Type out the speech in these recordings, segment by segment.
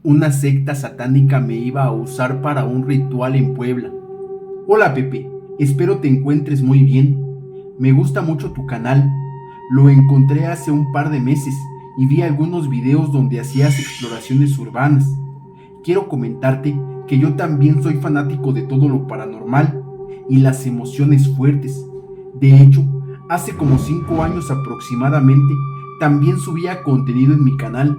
Una secta satánica me iba a usar para un ritual en Puebla. Hola Pepe, espero te encuentres muy bien. Me gusta mucho tu canal. Lo encontré hace un par de meses y vi algunos videos donde hacías exploraciones urbanas. Quiero comentarte que yo también soy fanático de todo lo paranormal y las emociones fuertes. De hecho, hace como 5 años aproximadamente, también subía contenido en mi canal,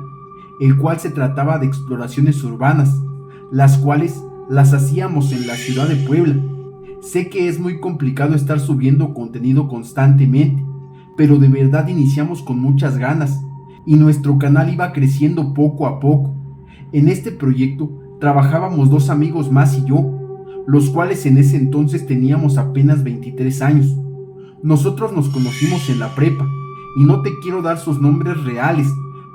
el cual se trataba de exploraciones urbanas, las cuales las hacíamos en la ciudad de Puebla. Sé que es muy complicado estar subiendo contenido constantemente, pero de verdad iniciamos con muchas ganas y nuestro canal iba creciendo poco a poco. En este proyecto trabajábamos 2 amigos más y yo, los cuales en ese entonces teníamos apenas 23 años. Nosotros nos conocimos en la prepa y no te quiero dar sus nombres reales,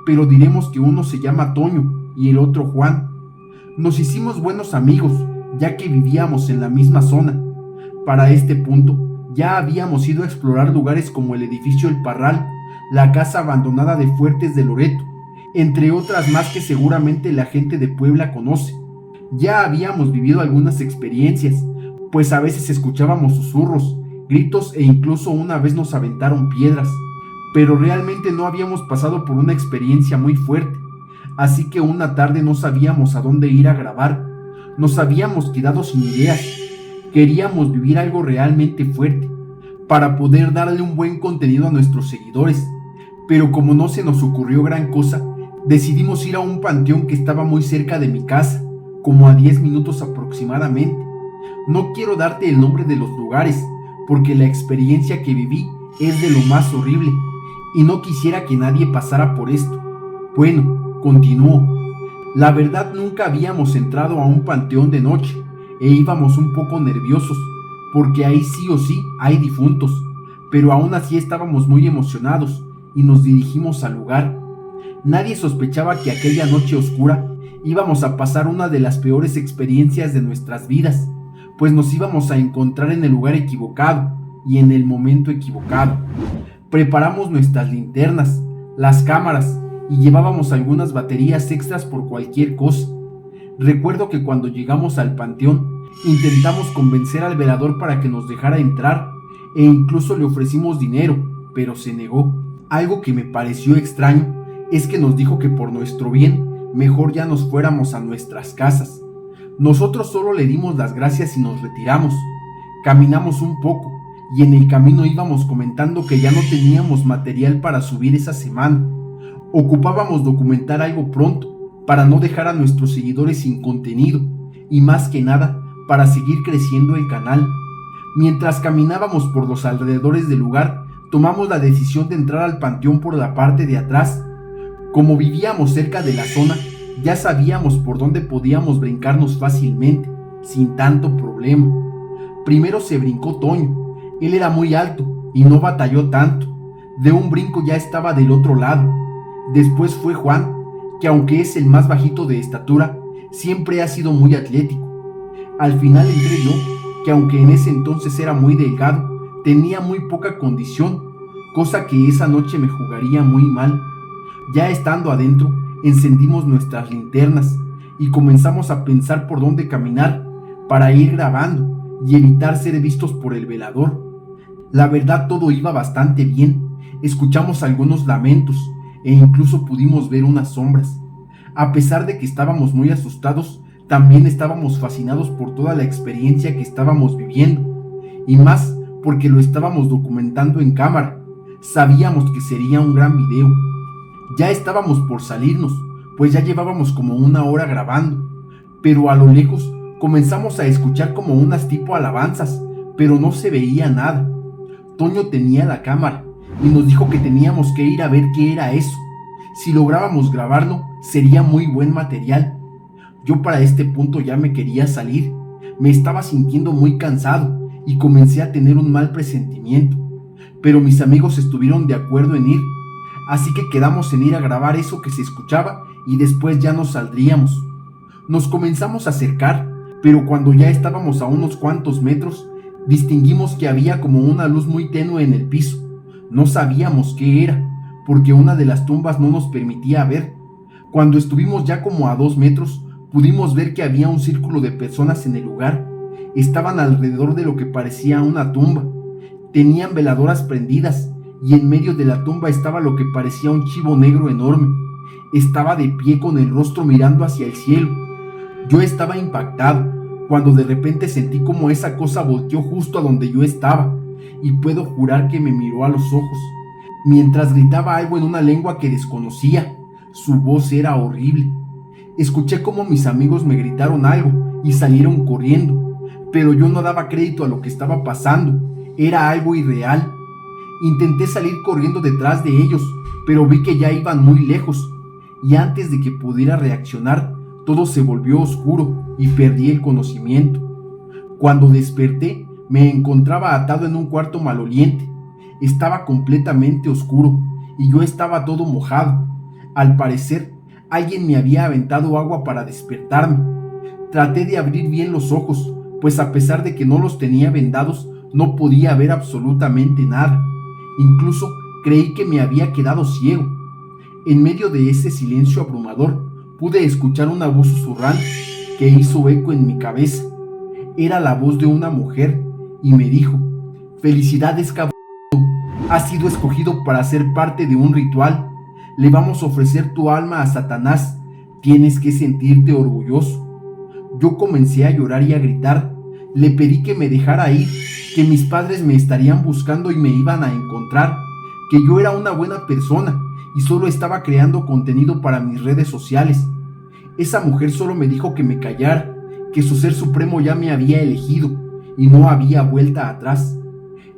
pero diremos que uno se llama Toño y el otro Juan. Nos hicimos buenos amigos, ya que vivíamos en la misma zona. Para este punto, ya habíamos ido a explorar lugares como el edificio El Parral, la casa abandonada de Fuertes de Loreto, entre otras más que seguramente la gente de Puebla conoce. Ya habíamos vivido algunas experiencias, pues a veces escuchábamos susurros, gritos e incluso una vez nos aventaron piedras, pero realmente no habíamos pasado por una experiencia muy fuerte, así que una tarde no sabíamos a dónde ir a grabar. Nos habíamos quedado sin ideas. Queríamos vivir algo realmente fuerte para poder darle un buen contenido a nuestros seguidores, pero como no se nos ocurrió gran cosa, decidimos ir a un panteón que estaba muy cerca de mi casa, como a 10 minutos aproximadamente. No quiero darte el nombre de los lugares, porque la experiencia que viví es de lo más horrible, y no quisiera que nadie pasara por esto. Bueno, continúo. La verdad nunca habíamos entrado a un panteón de noche, e íbamos un poco nerviosos, porque ahí sí o sí hay difuntos, pero aún así estábamos muy emocionados, y nos dirigimos al lugar. Nadie sospechaba que aquella noche oscura íbamos a pasar una de las peores experiencias de nuestras vidas, pues nos íbamos a encontrar en el lugar equivocado y en el momento equivocado. Preparamos nuestras linternas, las cámaras y llevábamos algunas baterías extras por cualquier cosa. Recuerdo que cuando llegamos al panteón, intentamos convencer al velador para que nos dejara entrar e incluso le ofrecimos dinero, pero se negó. Algo que me pareció extraño es que nos dijo que por nuestro bien mejor ya nos fuéramos a nuestras casas. Nosotros solo le dimos las gracias y nos retiramos. Caminamos un poco y en el camino íbamos comentando que ya no teníamos material para subir esa semana. Ocupábamos documentar algo pronto para no dejar a nuestros seguidores sin contenido y más que nada para seguir creciendo el canal. Mientras caminábamos por los alrededores del lugar, tomamos la decisión de entrar al panteón por la parte de atrás. Como vivíamos cerca de la zona, ya sabíamos por dónde podíamos brincarnos fácilmente, sin tanto problema. Primero se brincó Toño. Él era muy alto y no batalló tanto. De un brinco ya estaba del otro lado. Después fue Juan, que aunque es el más bajito de estatura, siempre ha sido muy atlético. Al final entré yo, que aunque en ese entonces era muy delgado, tenía muy poca condición, cosa que esa noche me jugaría muy mal. Ya estando adentro, encendimos nuestras linternas y comenzamos a pensar por dónde caminar para ir grabando y evitar ser vistos por el velador. La verdad todo iba bastante bien. Escuchamos algunos lamentos e incluso pudimos ver unas sombras. A pesar de que estábamos muy asustados, también estábamos fascinados por toda la experiencia que estábamos viviendo, y más porque lo estábamos documentando en cámara. Sabíamos que sería un gran video. Ya estábamos por salirnos, pues ya llevábamos como 1 hora grabando, pero a lo lejos comenzamos a escuchar como unas tipo alabanzas, pero no se veía nada. Toño tenía la cámara y nos dijo que teníamos que ir a ver qué era eso. Si lográbamos grabarlo, sería muy buen material. Yo para este punto ya me quería salir. Me estaba sintiendo muy cansado y comencé a tener un mal presentimiento, pero mis amigos estuvieron de acuerdo en ir, así que quedamos en ir a grabar eso que se escuchaba y después ya nos saldríamos. Nos comenzamos a acercar, pero cuando ya estábamos a unos cuantos metros, distinguimos que había como una luz muy tenue en el piso. No sabíamos qué era, porque una de las tumbas no nos permitía ver. Cuando estuvimos ya como a 2 metros, pudimos ver que había un círculo de personas en el lugar. Estaban alrededor de lo que parecía una tumba. Tenían veladoras prendidas y en medio de la tumba estaba lo que parecía un chivo negro enorme. Estaba de pie con el rostro mirando hacia el cielo. Yo estaba impactado cuando de repente sentí como esa cosa volteó justo a donde yo estaba, y puedo jurar que me miró a los ojos, mientras gritaba algo en una lengua que desconocía. Su voz era horrible. Escuché como mis amigos me gritaron algo y salieron corriendo, pero yo no daba crédito a lo que estaba pasando. Era algo irreal. Intenté salir corriendo detrás de ellos, pero vi que ya iban muy lejos, y antes de que pudiera reaccionar, todo se volvió oscuro y perdí el conocimiento. Cuando desperté, me encontraba atado en un cuarto maloliente. Estaba completamente oscuro y yo estaba todo mojado. Al parecer, alguien me había aventado agua para despertarme. Traté de abrir bien los ojos, pues a pesar de que no los tenía vendados, no podía ver absolutamente nada. Incluso creí que me había quedado ciego. En medio de ese silencio abrumador, pude escuchar una voz susurrante que hizo eco en mi cabeza. Era la voz de una mujer y me dijo: «Felicidades, cabrón. Has sido escogido para ser parte de un ritual. Le vamos a ofrecer tu alma a Satanás. Tienes que sentirte orgulloso». Yo comencé a llorar y a gritar. Le pedí que me dejara ir, que mis padres me estarían buscando y me iban a encontrar, que yo era una buena persona y solo estaba creando contenido para mis redes sociales. Esa mujer solo me dijo que me callara, que su ser supremo ya me había elegido y no había vuelta atrás.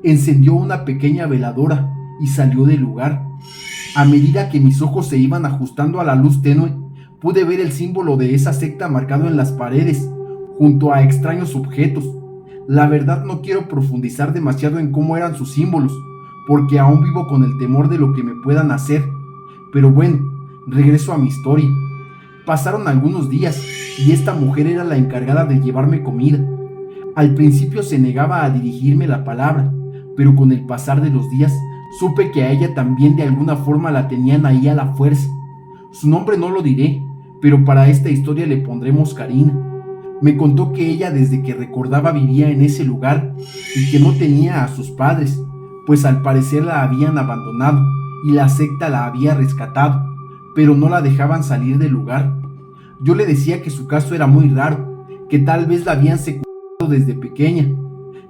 Encendió una pequeña veladora y salió del lugar. A medida que mis ojos se iban ajustando a la luz tenue, pude ver el símbolo de esa secta marcado en las paredes, junto a extraños objetos. La verdad, no quiero profundizar demasiado en cómo eran sus símbolos, porque aún vivo con el temor de lo que me puedan hacer. Pero bueno, regreso a mi historia. Pasaron algunos días y esta mujer era la encargada de llevarme comida. Al principio se negaba a dirigirme la palabra, pero con el pasar de los días supe que a ella también de alguna forma la tenían ahí a la fuerza. Su nombre no lo diré, pero para esta historia le pondremos Karina. Me contó que ella desde que recordaba vivía en ese lugar y que no tenía a sus padres, pues al parecer la habían abandonado y la secta la había rescatado, pero no la dejaban salir del lugar. Yo le decía que su caso era muy raro, que tal vez la habían secuestrado desde pequeña.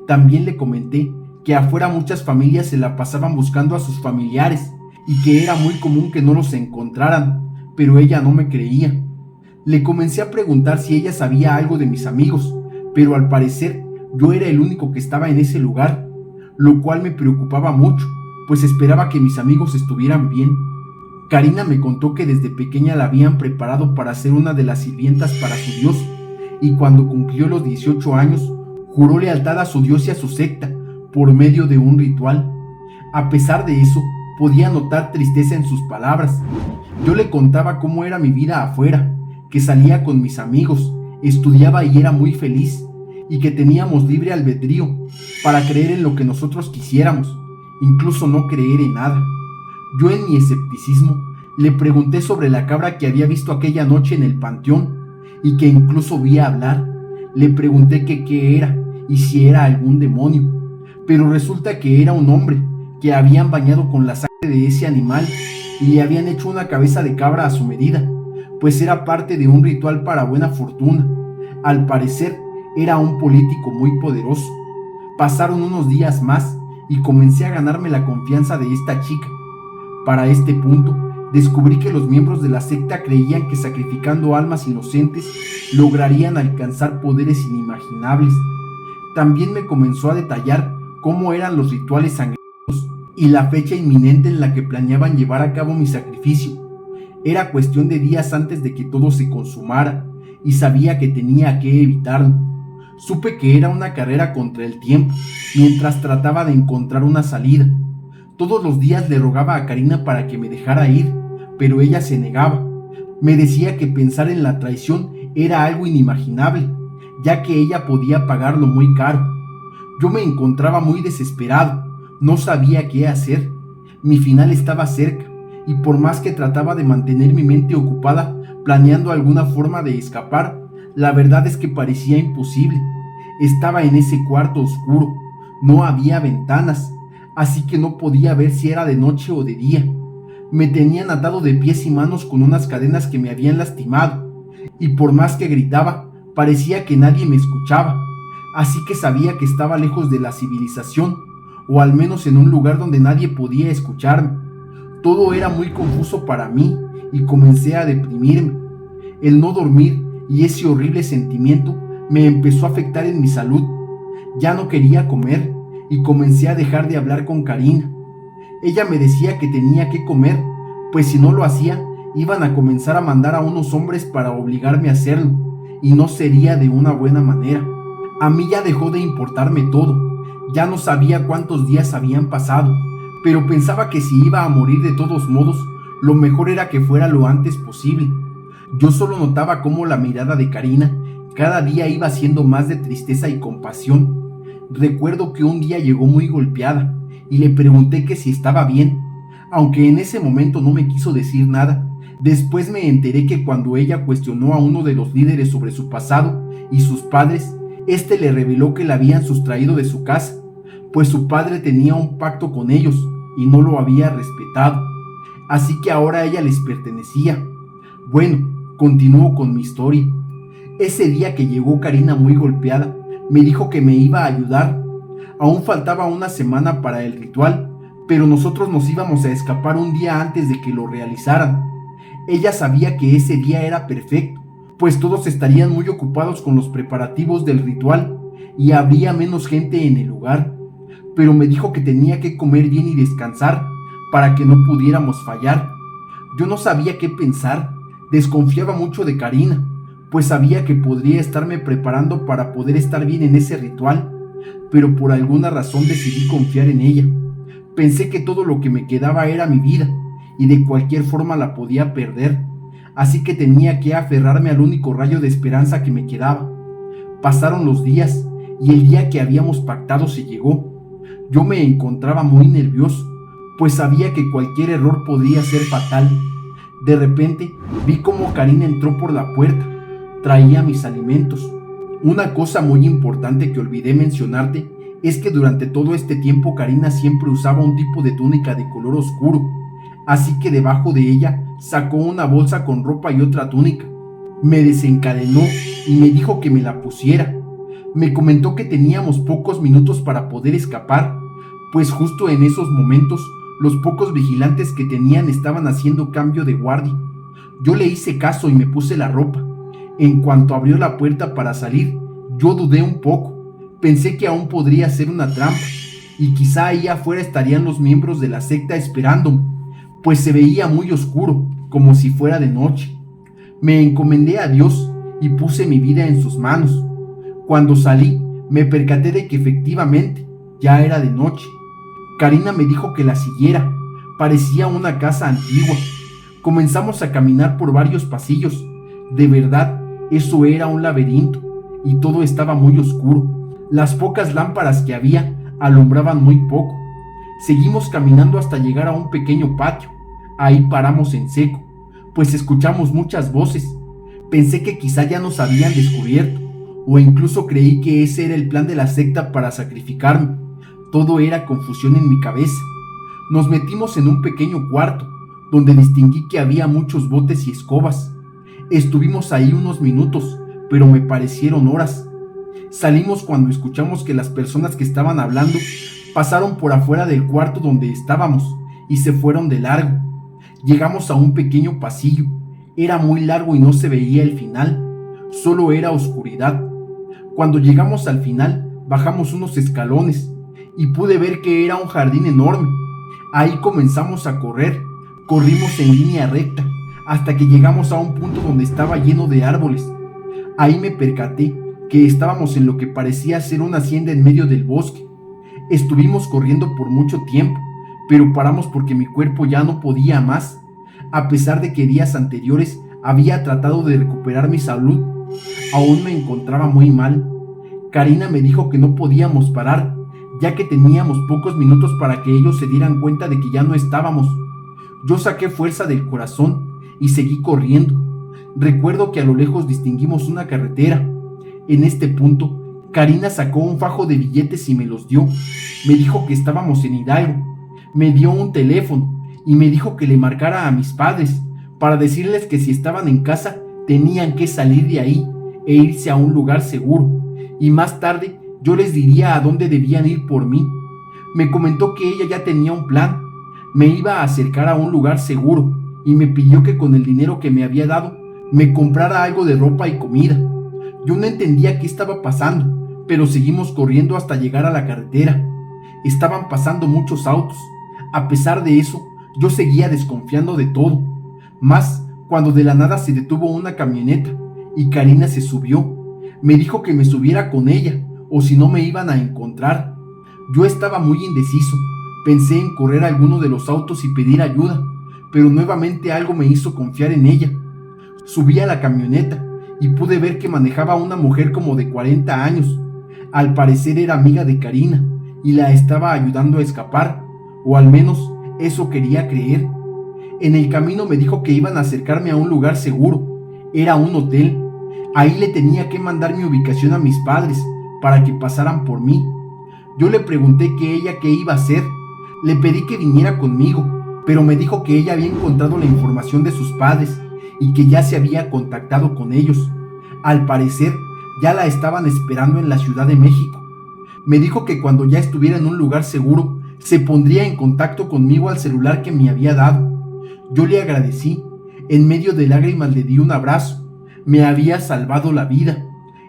También le comenté que afuera muchas familias se la pasaban buscando a sus familiares y que era muy común que no los encontraran, pero ella no me creía. Le comencé a preguntar si ella sabía algo de mis amigos, pero al parecer yo era el único que estaba en ese lugar, lo cual me preocupaba mucho, pues esperaba que mis amigos estuvieran bien. Karina me contó que desde pequeña la habían preparado para ser una de las sirvientas para su dios, y cuando cumplió los 18 años, juró lealtad a su dios y a su secta por medio de un ritual. A pesar de eso, podía notar tristeza en sus palabras. Yo le contaba cómo era mi vida afuera, que salía con mis amigos, estudiaba y era muy feliz, y que teníamos libre albedrío para creer en lo que nosotros quisiéramos, incluso no creer en nada. Yo, en mi escepticismo, le pregunté sobre la cabra que había visto aquella noche en el panteón y que incluso vi hablar. Le pregunté que qué era y si era algún demonio, pero resulta que era un hombre que habían bañado con la sangre de ese animal y le habían hecho una cabeza de cabra a su medida, pues era parte de un ritual para buena fortuna. Al parecer, era un político muy poderoso. Pasaron unos días más y comencé a ganarme la confianza de esta chica. Para este punto, descubrí que los miembros de la secta creían que sacrificando almas inocentes lograrían alcanzar poderes inimaginables. También me comenzó a detallar cómo eran los rituales sangrientos y la fecha inminente en la que planeaban llevar a cabo mi sacrificio. Era cuestión de días antes de que todo se consumara y sabía que tenía que evitarlo. Supe que era una carrera contra el tiempo mientras trataba de encontrar una salida. Todos los días le rogaba a Karina para que me dejara ir, pero ella se negaba. Me decía que pensar en la traición era algo inimaginable, ya que ella podía pagarlo muy caro. Yo me encontraba muy desesperado, no sabía qué hacer. Mi final estaba cerca, y por más que trataba de mantener mi mente ocupada, planeando alguna forma de escapar. La verdad es que parecía imposible. Estaba en ese cuarto oscuro, no había ventanas, así que no podía ver si era de noche o de día. Me tenían atado de pies y manos con unas cadenas que me habían lastimado, y por más que gritaba, parecía que nadie me escuchaba. Así que sabía que estaba lejos de la civilización, o al menos en un lugar donde nadie podía escucharme. Todo era muy confuso para mí y comencé a deprimirme. El no dormir y ese horrible sentimiento me empezó a afectar en mi salud. Ya no quería comer y comencé a dejar de hablar con Karina. Ella me decía que tenía que comer, pues si no lo hacía, iban a comenzar a mandar a unos hombres para obligarme a hacerlo, y no sería de una buena manera. A mí ya dejó de importarme todo. Ya no sabía cuántos días habían pasado, pero pensaba que si iba a morir de todos modos, lo mejor era que fuera lo antes posible. Yo solo notaba cómo la mirada de Karina cada día iba siendo más de tristeza y compasión. Recuerdo que un día llegó muy golpeada y le pregunté que si estaba bien, aunque en ese momento no me quiso decir nada. Después me enteré que cuando ella cuestionó a uno de los líderes sobre su pasado y sus padres, este le reveló que la habían sustraído de su casa, pues su padre tenía un pacto con ellos y no lo había respetado, así que ahora a ella les pertenecía. Bueno, continúo con mi historia. Ese día que llegó Karina muy golpeada, me dijo que me iba a ayudar. Aún faltaba una semana para el ritual, pero nosotros nos íbamos a escapar un día antes de que lo realizaran. Ella sabía que ese día era perfecto, pues todos estarían muy ocupados con los preparativos del ritual y habría menos gente en el lugar, pero me dijo que tenía que comer bien y descansar para que no pudiéramos fallar. Yo no sabía qué pensar, desconfiaba mucho de Karina, pues sabía que podría estarme preparando para poder estar bien en ese ritual, pero por alguna razón decidí confiar en ella. Pensé que todo lo que me quedaba era mi vida, y de cualquier forma la podía perder, así que tenía que aferrarme al único rayo de esperanza que me quedaba. Pasaron los días, y el día que habíamos pactado se llegó. Yo me encontraba muy nervioso, pues sabía que cualquier error podría ser fatal. De repente, vi cómo Karina entró por la puerta. Traía mis alimentos. Una cosa muy importante que olvidé mencionarte es que durante todo este tiempo Karina siempre usaba un tipo de túnica de color oscuro, así que debajo de ella sacó una bolsa con ropa y otra túnica. Me desencadenó y me dijo que me la pusiera. Me comentó que teníamos pocos minutos para poder escapar, pues justo en esos momentos los pocos vigilantes que tenían estaban haciendo cambio de guardia. Yo le hice caso y me puse la ropa. En cuanto abrió la puerta para salir, yo dudé un poco. Pensé que aún podría ser una trampa, y quizá ahí afuera estarían los miembros de la secta esperándome, pues se veía muy oscuro, como si fuera de noche. Me encomendé a Dios y puse mi vida en sus manos. Cuando salí, me percaté de que efectivamente ya era de noche. Karina me dijo que la siguiera. Parecía una casa antigua. Comenzamos a caminar por varios pasillos. De verdad, eso era un laberinto, y todo estaba muy oscuro. Las pocas lámparas que había alumbraban muy poco. Seguimos caminando hasta llegar a un pequeño patio. Ahí paramos en seco, pues escuchamos muchas voces. Pensé que quizá ya nos habían descubierto, o incluso creí que ese era el plan de la secta para sacrificarme. Todo era confusión en mi cabeza. Nos metimos en un pequeño cuarto, donde distinguí que había muchos botes y escobas. Estuvimos ahí unos minutos, pero me parecieron horas. Salimos cuando escuchamos que las personas que estaban hablando pasaron por afuera del cuarto donde estábamos y se fueron de largo. Llegamos a un pequeño pasillo. Era muy largo y no se veía el final, solo era oscuridad. Cuando llegamos al final, bajamos unos escalones y pude ver que era un jardín enorme. Ahí comenzamos a correr. Corrimos en línea recta hasta que llegamos a un punto donde estaba lleno de árboles. Ahí me percaté que estábamos en lo que parecía ser una hacienda en medio del bosque. Estuvimos corriendo por mucho tiempo, pero paramos porque mi cuerpo ya no podía más. A pesar de que días anteriores había tratado de recuperar mi salud, aún me encontraba muy mal. Karina me dijo que no podíamos parar, ya que teníamos pocos minutos para que ellos se dieran cuenta de que ya no estábamos. Yo saqué fuerza del corazón y seguí corriendo. Recuerdo que a lo lejos distinguimos una carretera. En este punto, Karina sacó un fajo de billetes y me los dio. Me dijo que estábamos en Hidalgo. Me dio un teléfono y me dijo que le marcara a mis padres para decirles que si estaban en casa tenían que salir de ahí e irse a un lugar seguro, y más tarde yo les diría a dónde debían ir por mí. Me comentó que ella ya tenía un plan. Me iba a acercar a un lugar seguro y me pidió que con el dinero que me había dado me comprara algo de ropa y comida. Yo no entendía qué estaba pasando, pero seguimos corriendo hasta llegar a la carretera. Estaban pasando muchos autos. A pesar de eso, yo seguía desconfiando de todo, más cuando de la nada se detuvo una camioneta y Karina se subió. Me dijo que me subiera con ella o si no me iban a encontrar. Yo estaba muy indeciso. Pensé en correr a alguno de los autos y pedir ayuda, pero nuevamente algo me hizo confiar en ella. Subí a la camioneta y pude ver que manejaba una mujer como de 40 años. Al parecer era amiga de Karina y la estaba ayudando a escapar, o al menos eso quería creer. En el camino me dijo que iban a acercarme a un lugar seguro. Era un hotel. Ahí le tenía que mandar mi ubicación a mis padres para que pasaran por mí. Yo le pregunté que ella qué iba a hacer. Le pedí que viniera conmigo, pero me dijo que ella había encontrado la información de sus padres y que ya se había contactado con ellos. Al parecer, ya la estaban esperando en la Ciudad de México. Me dijo que cuando ya estuviera en un lugar seguro, se pondría en contacto conmigo al celular que me había dado. Yo le agradecí. En medio de lágrimas le di un abrazo. Me había salvado la vida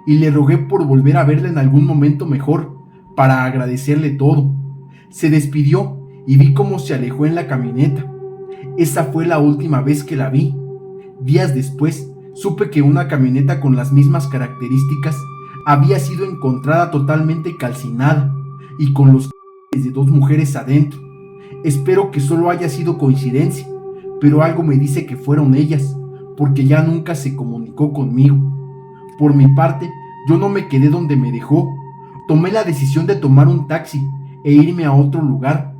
y le rogué por volver a verla en algún momento mejor, para agradecerle todo. Se despidió y vi cómo se alejó en la camioneta. Esa fue la última vez que la vi. Días después, supe que una camioneta con las mismas características había sido encontrada totalmente calcinada y con los de dos mujeres adentro. Espero que solo haya sido coincidencia, pero algo me dice que fueron ellas, porque ya nunca se comunicó conmigo. Por mi parte, yo no me quedé donde me dejó. Tomé la decisión de tomar un taxi e irme a otro lugar.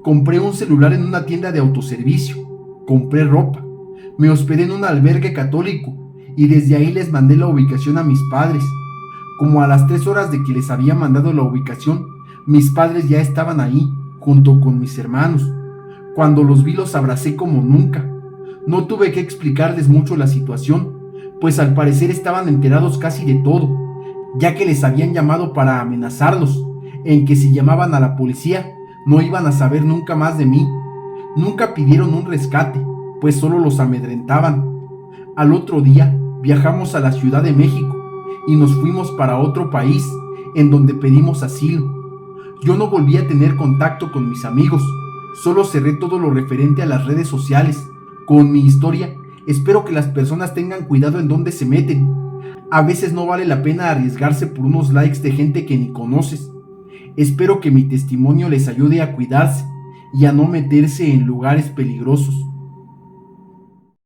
Compré un celular en una tienda de autoservicio. Compré ropa. Me hospedé en un albergue católico y desde ahí les mandé la ubicación a mis padres. Como a las 3 horas de que les había mandado la ubicación, mis padres ya estaban ahí, junto con mis hermanos. Cuando los vi los abracé como nunca. No tuve que explicarles mucho la situación, pues al parecer estaban enterados casi de todo, ya que les habían llamado para amenazarlos, en que si llamaban a la policía, no iban a saber nunca más de mí. Nunca pidieron un rescate, pues solo los amedrentaban. Al otro día, viajamos a la Ciudad de México y nos fuimos para otro país, en donde pedimos asilo. Yo no volví a tener contacto con mis amigos, solo cerré todo lo referente a las redes sociales. Con mi historia, espero que las personas tengan cuidado en dónde se meten. A veces no vale la pena arriesgarse por unos likes de gente que ni conoces. Espero que mi testimonio les ayude a cuidarse y a no meterse en lugares peligrosos.